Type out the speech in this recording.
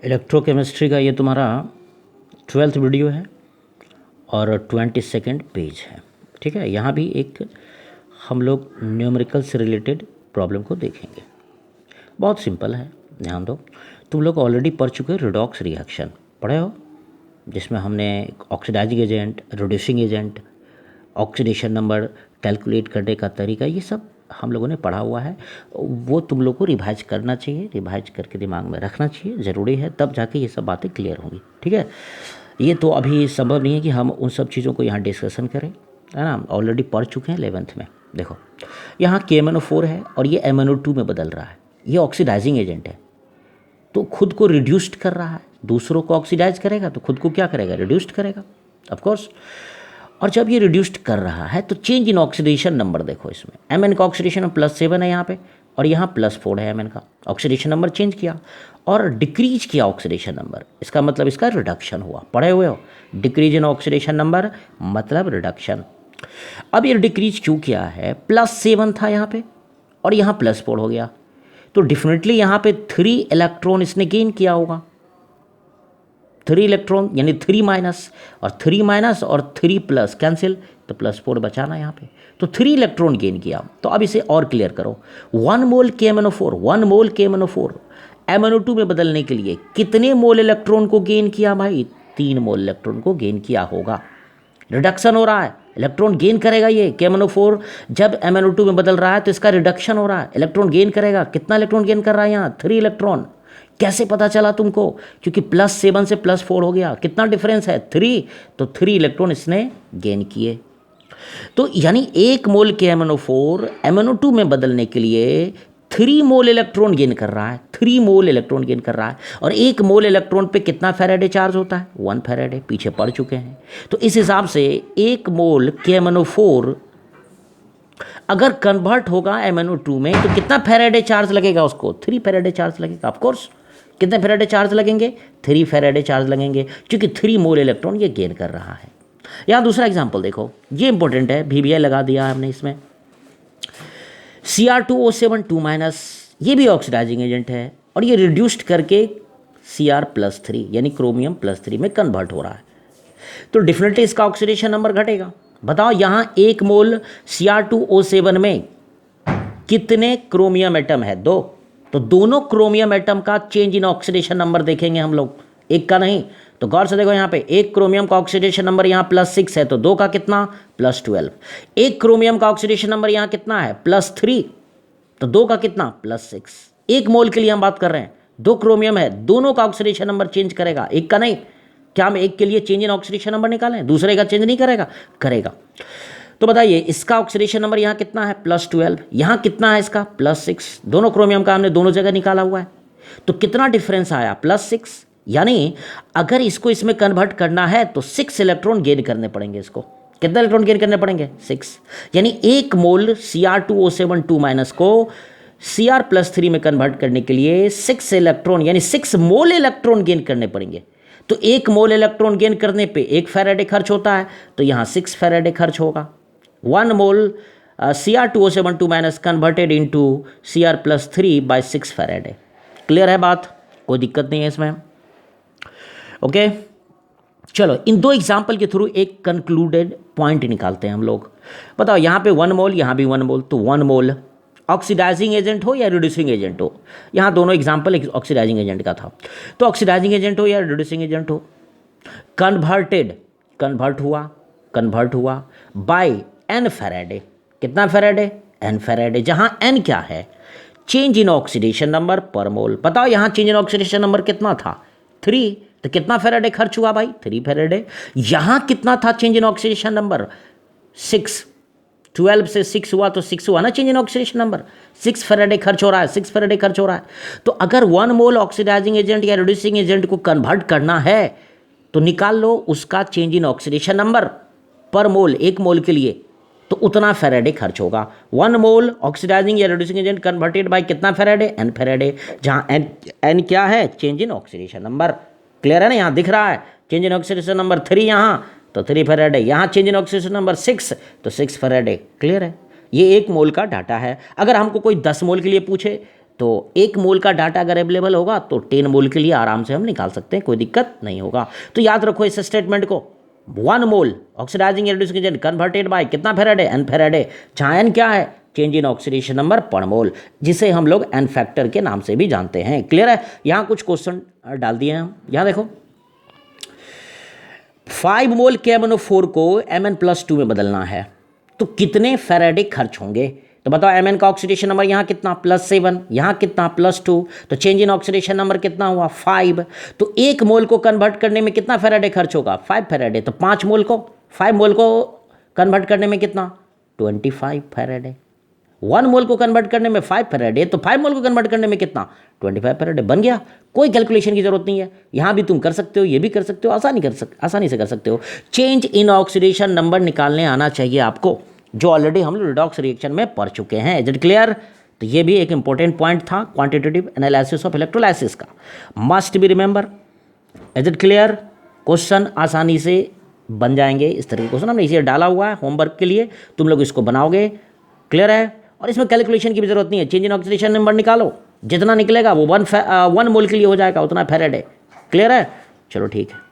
Electrochemistry का ये तुम्हारा 12th वीडियो है और 22nd पेज है। ठीक है, यहाँ भी एक हम लोग न्यूमेरिकल से रिलेटेड प्रॉब्लम को देखेंगे। बहुत सिंपल है, ध्यान दो। तुम लोग ऑलरेडी पढ़ चुके हो रिडॉक्स रिएक्शन, पढ़े हो, जिसमें हमने oxidising agent, reducing agent, oxidation number calculate करने का तरीका, ये सब हम लोगों ने पढ़ा हुआ है। वो तुम लोग को रिवाइज करना चाहिए, रिवाइज करके दिमाग में रखना चाहिए, ज़रूरी है, तब जाके ये सब बातें क्लियर होंगी। ठीक है, ये तो अभी संभव नहीं है कि हम उन सब चीज़ों को यहाँ डिस्कशन करें, है ना। ऑलरेडी पढ़ चुके हैं 11th में। देखो, यहाँ KMnO4 है और ये MnO2 में बदल रहा है। ये ऑक्सीडाइजिंग एजेंट है, तो खुद को रिड्यूस्ड कर रहा है। दूसरों को ऑक्सीडाइज करेगा तो खुद को क्या करेगा, रिड्यूस्ड करेगा, ऑफ कोर्स। और जब ये रिड्यूस्ड कर रहा है तो चेंज इन ऑक्सीडेशन नंबर देखो, इसमें Mn का ऑक्सीडेशन +7 है यहाँ पे, और यहाँ +4 है। Mn का ऑक्सीडेशन नंबर चेंज किया और डिक्रीज किया ऑक्सीडेशन नंबर, इसका मतलब इसका रिडक्शन हुआ। पढ़े हुए हो, डिक्रीज इन ऑक्सीडेशन नंबर मतलब रिडक्शन। अब ये डिक्रीज क्यों किया है, +7 था यहाँ पे और यहाँ +4 हो गया, तो डेफिनेटली यहाँ पे 3 इलेक्ट्रॉन इसने गेन किया होगा। 3 इलेक्ट्रॉन यानी 3 माइनस और 3 माइनस और 3 प्लस कैंसिल, तो +4 बचाना यहाँ पे, तो 3 इलेक्ट्रॉन गेन किया। तो अब इसे और क्लियर करो, 1 मोल KMnO4, 1 मोल KMnO4 MnO2 में बदलने के लिए कितने मोल इलेक्ट्रॉन को गेन किया भाई, 3 मोल इलेक्ट्रॉन को गेन किया होगा। रिडक्शन हो रहा है, इलेक्ट्रॉन गेन करेगा ये KMnO4, जब MnO2 में बदल रहा है तो इसका रिडक्शन हो रहा है, इलेक्ट्रॉन गेन करेगा। कितना इलेक्ट्रॉन गेन कर रहा है यहाँ, 3 इलेक्ट्रॉन। कैसे पता चला तुमको, क्योंकि +7 से +4 हो गया, कितना डिफरेंस है, 3, तो 3 इलेक्ट्रॉन इसने गेन किए। तो यानी 1 मोल KMnO4 MnO2 में बदलने के लिए 3 मोल इलेक्ट्रॉन गेन कर रहा है, 3 मोल इलेक्ट्रॉन गेन कर रहा है। और 1 मोल इलेक्ट्रॉन पे कितना फैराडे चार्ज होता है, 1 फैराडे, पीछे पढ़ चुके हैं। तो इस हिसाब से 1 मोल KMnO4 अगर कन्वर्ट होगा MnO2 में तो कितना फैराडे चार्ज लगेगा उसको, 3 फैराडे चार्ज लगेगा। ऑफ कोर्स कितने फैराडे चार्ज लगेंगे, 3 फैराडे चार्ज लगेंगे, क्योंकि 3 मोल इलेक्ट्रॉन ये गेन कर रहा है। यहाँ दूसरा एग्जांपल देखो, ये इंपॉर्टेंट है, VBI लगा दिया हमने इसमें। Cr2O7 2-, ये भी ऑक्सीडाइजिंग एजेंट है और ये रिड्यूस्ड करके Cr+3 यानी क्रोमियम +3 में कन्वर्ट हो रहा है, तो डेफिनेटली इसका ऑक्सीडेशन नंबर घटेगा। बताओ यहाँ 1 मोल Cr2O7 में कितने क्रोमियम एटम है, 2, तो दोनों क्रोमियम एटम का चेंज इन ऑक्सीडेशन नंबर देखेंगे हम लोग, एक का नहीं। तो गौर से देखो, यहाँ पे 1 क्रोमियम का ऑक्सीडेशन नंबर यहाँ +6 है, तो 2 का कितना, +12। 1 क्रोमियम का ऑक्सीडेशन नंबर यहाँ कितना है, +3, तो 2 का कितना, +6। 1 मोल के लिए हम बात कर रहे हैं, 2 क्रोमियम है, दोनों का ऑक्सीडेशन नंबर चेंज करेगा, एक का नहीं। क्या हम एक के लिए चेंज इन ऑक्सीडेशन नंबर निकालें, दूसरे का चेंज नहीं करेगा, करेगा। तो बताइए इसका ऑक्सीडेशन नंबर यहाँ कितना है, +12, यहाँ कितना है इसका, +6। दोनों क्रोमियम का हमने दोनों जगह निकाला हुआ है, तो कितना डिफरेंस आया, +6। यानी अगर इसको इसमें कन्वर्ट करना है तो 6 इलेक्ट्रॉन गेन करने पड़ेंगे इसको। कितने इलेक्ट्रॉन गेन करने पड़ेंगे, 6। यानी 1 मोल Cr2O7 2- को Cr+3 में कन्वर्ट करने के लिए 6 इलेक्ट्रॉन यानी 6 मोल इलेक्ट्रॉन गेन करने पड़ेंगे। तो 1 मोल इलेक्ट्रॉन गेन करने पे 1 फैराडे खर्च होता है, तो यहाँ 6 फैराडे खर्च होगा। 1 mole Cr2O7 2- converted into Cr+3 by 6 faraday. Clear है बात, कोई दिक्कत नहीं है इसमें। ओके, चलो इन 2 एग्जाम्पल के थ्रू एक कंक्लूडेड पॉइंट निकालते हैं हम लोग। बताओ यहाँ पे 1 मोल, यहाँ भी 1 मोल, तो 1 मोल ऑक्सीडाइजिंग एजेंट हो या रिड्यूसिंग एजेंट हो, यहाँ दोनों एग्जाम्पल ऑक्सीडाइजिंग एजेंट का था, तो ऑक्सीडाइजिंग एजेंट हो या रिड्यूसिंग एजेंट हो, कन्वर्ट हुआ बाय n फैराडे। कितना फैराडे, n फैराडे, जहाँ n क्या है, चेंज इन ऑक्सीडेशन नंबर पर मोल। बताओ यहाँ चेंज इन ऑक्सीडेशन नंबर कितना था, 3, तो कितना फैराडे खर्च हुआ भाई, 3 फैराडे। यहाँ कितना था चेंज इन ऑक्सीडेशन नंबर, 6, 12 से 6 हुआ तो 6 हुआ ना change in oxidation number, 6 Faraday खर्च हो रहा है, 6 फैराडे खर्च हो रहा है। तो अगर 1 मोल ऑक्सीडाइजिंग एजेंट या रिड्यूसिंग एजेंट को कन्वर्ट करना है तो निकाल लो उसका चेंज इन ऑक्सीडेशन नंबर पर मोल, 1 मोल के लिए, तो उतना फैराडे खर्च होगा। 1 मोल ऑक्सीडाइजिंग या रिड्यूसिंग एजेंट कन्वर्टेड बाय कितना फैराडे, n फैराडे, जहाँ n क्या है, change in oxidation number. Clear है ना, यहाँ दिख रहा है चेंज इन ऑक्सीडेशन नंबर 3, यहाँ तो 3 फैराडे, यहाँ चेंज इन ऑक्सीडेशन नंबर 6, तो 6 फैराडे। क्लियर है, ये 1 मोल का डाटा है। अगर हमको कोई 10 मोल के लिए पूछे तो 1 मोल का डाटा अगर अवेलेबल होगा तो 10 मोल के लिए आराम से हम निकाल सकते हैं, कोई दिक्कत नहीं होगा। तो याद रखो इस स्टेटमेंट को, 1 mole oxidising reducing agent converted by कितना फेराडे, n फेराडे, जहाँ n क्या है, चेंज इन ऑक्सीडेशन नंबर पर मोल, जिसे हम लोग n फैक्टर के नाम से भी जानते हैं। क्लियर है। यहाँ कुछ क्वेश्चन डाल दिए हैं हम। यहाँ देखो 5 मोल KMnO4 को Mn+2 में बदलना है तो कितने फेराडे खर्च होंगे। तो बताओ Mn का ऑक्सीडेशन नंबर यहाँ कितना +7, यहाँ कितना +2, तो चेंज इन ऑक्सीडेशन नंबर कितना हुआ 5। तो 1 मोल को कन्वर्ट करने में कितना फेराडे खर्च होगा 5 फेराडे। तो 5 मोल को कन्वर्ट करने में कितना 25 फेराडे। 1 मोल को कन्वर्ट करने में 5 फेराडे, तो 5 मोल को कन्वर्ट करने में कितना 25 फेराडे। बन गया, कोई कैलकुलेशन की जरूरत नहीं है। यहाँ भी तुम कर सकते हो, ये भी कर सकते हो, आसानी से कर सकते हो। चेंज इन ऑक्सीडेशन नंबर निकालने आना चाहिए आपको, जो ऑलरेडी हम लोग रिडॉक्स रिएक्शन में पढ़ चुके हैं। Is it clear. तो ये भी एक इंपॉर्टेंट पॉइंट था क्वांटिटेटिव एनालिसिस ऑफ इलेक्ट्रोलाइसिस का, must be remember. Is it clear. Question आसानी से बन जाएंगे, इस तरह के क्वेश्चन हमने इसे डाला हुआ है होमवर्क के लिए, तुम लोग इसको बनाओगे। क्लियर है। और इसमें कैलकुलेशन की भी जरूरत नहीं है, चेंज इन ऑक्सीडेशन नंबर निकालो, जितना निकलेगा वो 1 मोल के लिए हो जाएगा, उतना फेराडे। क्लियर है। चलो ठीक है।